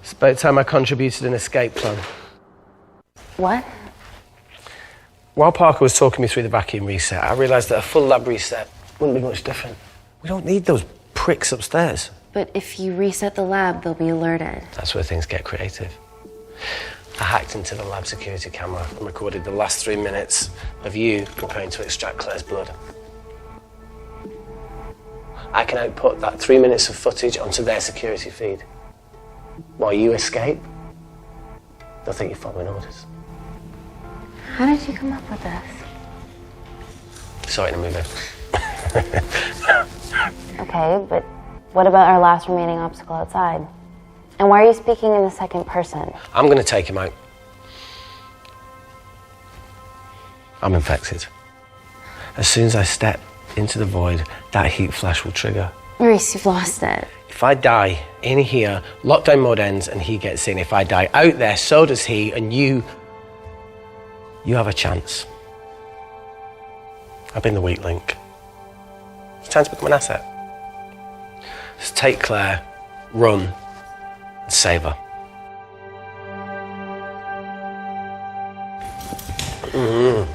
It's about time I contributed an escape plan. What? While Parker was talking me through the vacuum reset, I realised that a full lab reset wouldn't be much different. We don't need those pricks upstairs. But if you reset the lab, they'll be alerted. That's where things get creative. I hacked into the lab security camera and recorded the last 3 minutes of you preparing to extract Claire's blood. I can output that 3 minutes of footage onto their security feed. While you escape, they'll think you're following orders. How did you come up with this? Saw it in a movie. Okay, but what about our last remaining obstacle outside? And why are you speaking in the second person? I'm going to take him out. I'm infected. As soon as I step into the void, that heat flash will trigger. Reese, you've lost it. If I die in here, lockdown mode ends and he gets in. If I die out there, so does he, and you have a chance. I've been the weak link. It's time to become an asset. Just take Claire, run, and save her. Please.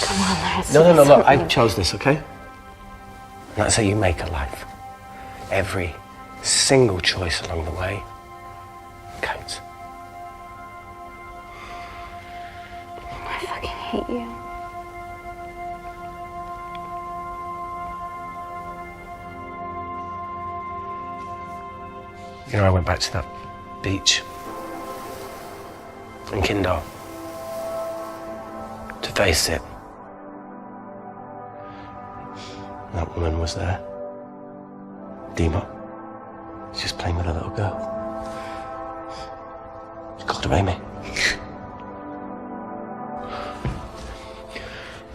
Come on, let's No, look, I chose this, okay? And that's how you make a life. Every single choice along the way counts. I fucking hate you. You know, I went back to that beach in Kindar to face it. That woman was there. Demo. She's just playing with a little girl. You called her Amy.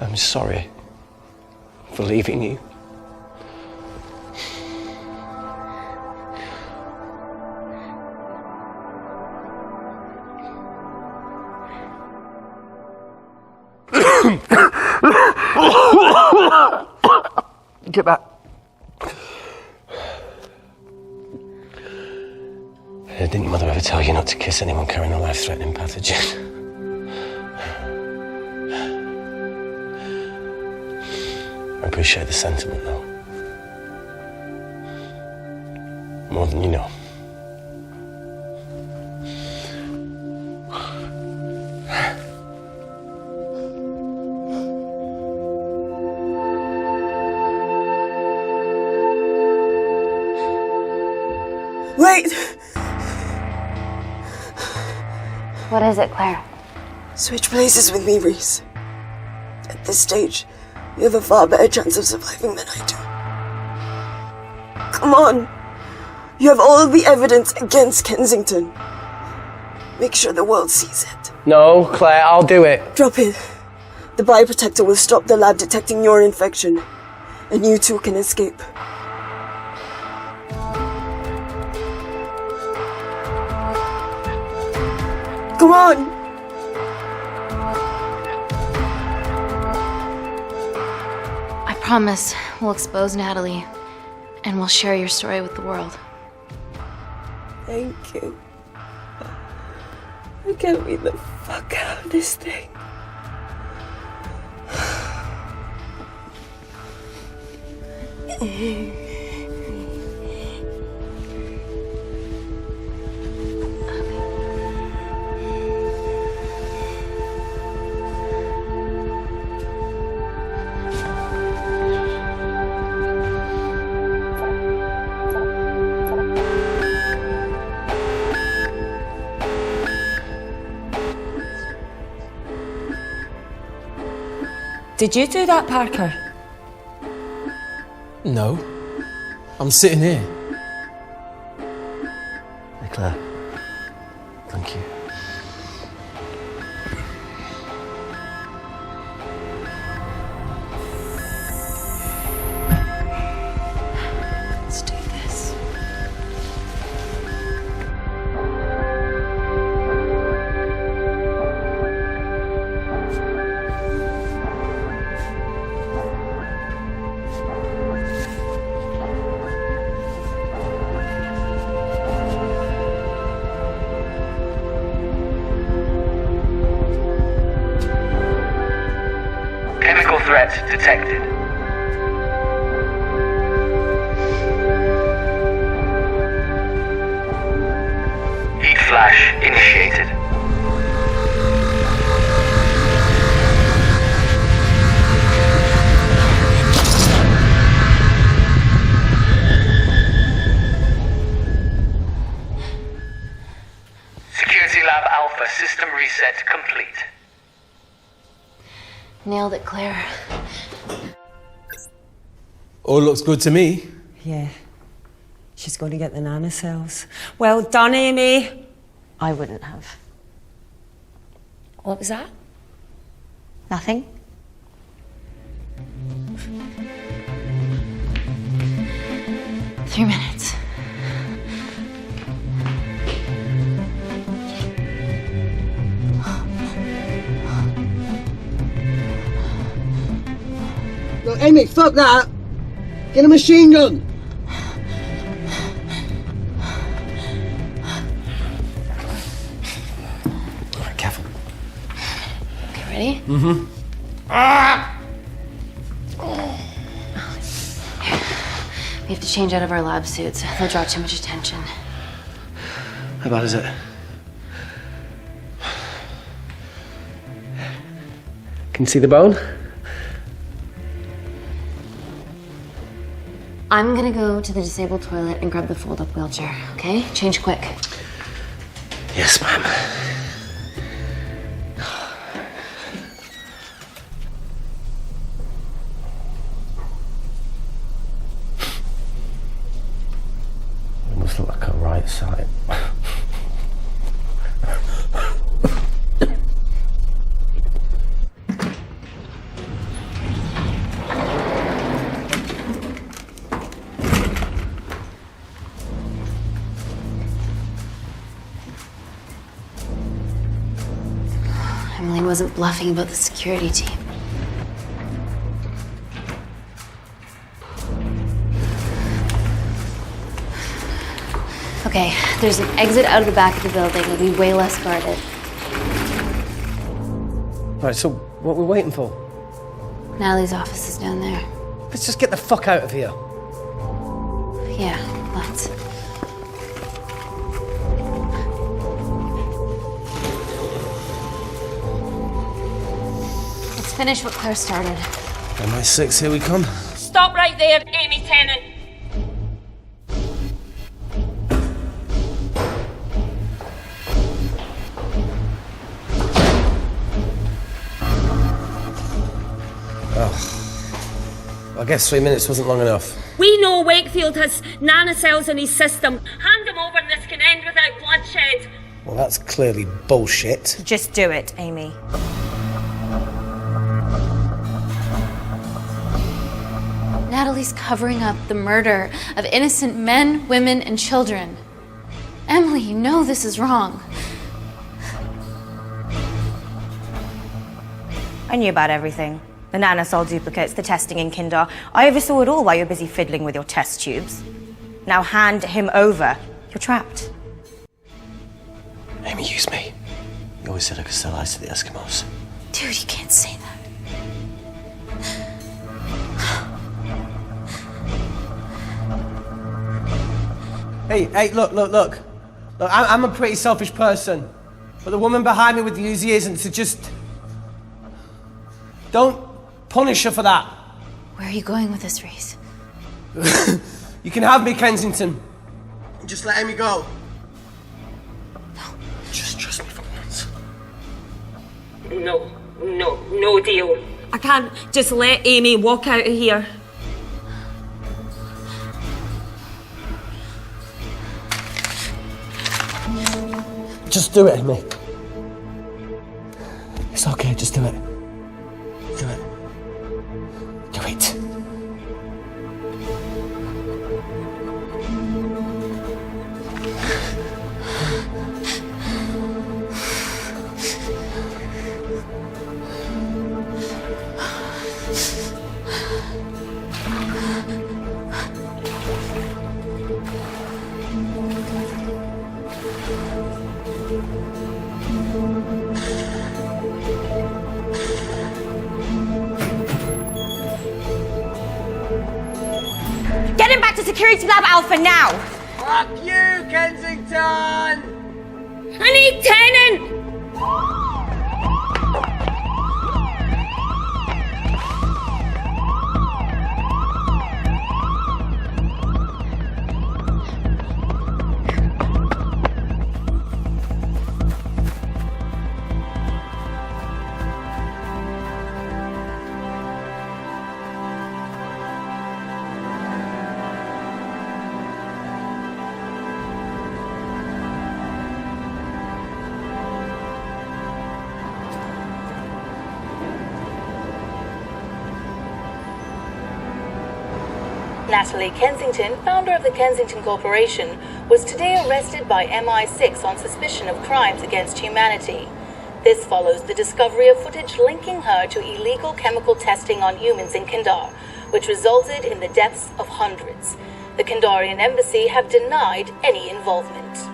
I'm sorry for leaving you. Get back. Didn't your mother ever tell you not to kiss anyone carrying a life-threatening pathogen? I appreciate the sentiment, though. More than you know. Wait! What is it, Claire? Switch places with me, Reese. At this stage, you have a far better chance of surviving than I do. Come on! You have all the evidence against Kensington. Make sure the world sees it. No, Claire, I'll do it. Drop it. The bioprotector will stop the lab detecting your infection, and you two can escape. Come on! I promise we'll expose Natalie, and we'll share your story with the world. Thank you. I can't wait the fuck out of this thing. Did you do that, Parker? No. I'm sitting here. Hey, Claire. Thank you. Let's do this. Chemical threat detected. Heat flash initiated. Security Lab Alpha system reset complete. Nailed it, Claire. All looks good to me. Yeah. She's going to get the nanocells. Well done, Amy. I wouldn't have. What was that? Nothing? Three minutes. No, Amy, fuck that! Get a machine gun! Alright, careful. Okay, ready? Mm-hmm. We have to change out of our lab suits. They'll draw too much attention. How bad is it? Can you see the bone? I'm gonna go to the disabled toilet and grab the fold-up wheelchair, okay? Change quick. Yes, ma'am. It must look like a right side. Emily wasn't bluffing about the security team. Okay, there's an exit out of the back of the building. It'll be way less guarded. Right, so what are we waiting for? Natalie's office is down there. Let's just get the fuck out of here. Yeah, let's. Let's finish what Claire started. MI6, here we come. Stop right there, Amy Tennant. I guess 3 minutes wasn't long enough. We know Wakefield has nanocells in his system. Hand him over and this can end without bloodshed. Well, that's clearly bullshit. Just do it, Amy. Natalie's covering up the murder of innocent men, women, and children. Emily, you know this is wrong. I knew about everything. The nanosol duplicates, the testing in Kindar. I oversaw it all while you're busy fiddling with your test tubes. Now hand him over. You're trapped. Amy, use me. You always said I could sell ice to the Eskimos. Dude, you can't say that. Hey, look. Look, I'm a pretty selfish person. But the woman behind me with the Uzi isn't, so just... don't punish her for that. Where are you going with this, Reese? You can have me, Kensington. Just let Amy go. Just trust me for once. No deal. I can't just let Amy walk out of here. Just do it, Amy. It's okay, just do it. Do it. Do it. Get him back to Security Lab Alpha now! Fuck you, Kensington! I need Tennant! Natalie Kensington, founder of the Kensington Corporation, was today arrested by MI6 on suspicion of crimes against humanity. This follows the discovery of footage linking her to illegal chemical testing on humans in Kindar, which resulted in the deaths of hundreds. The Kindarian embassy have denied any involvement.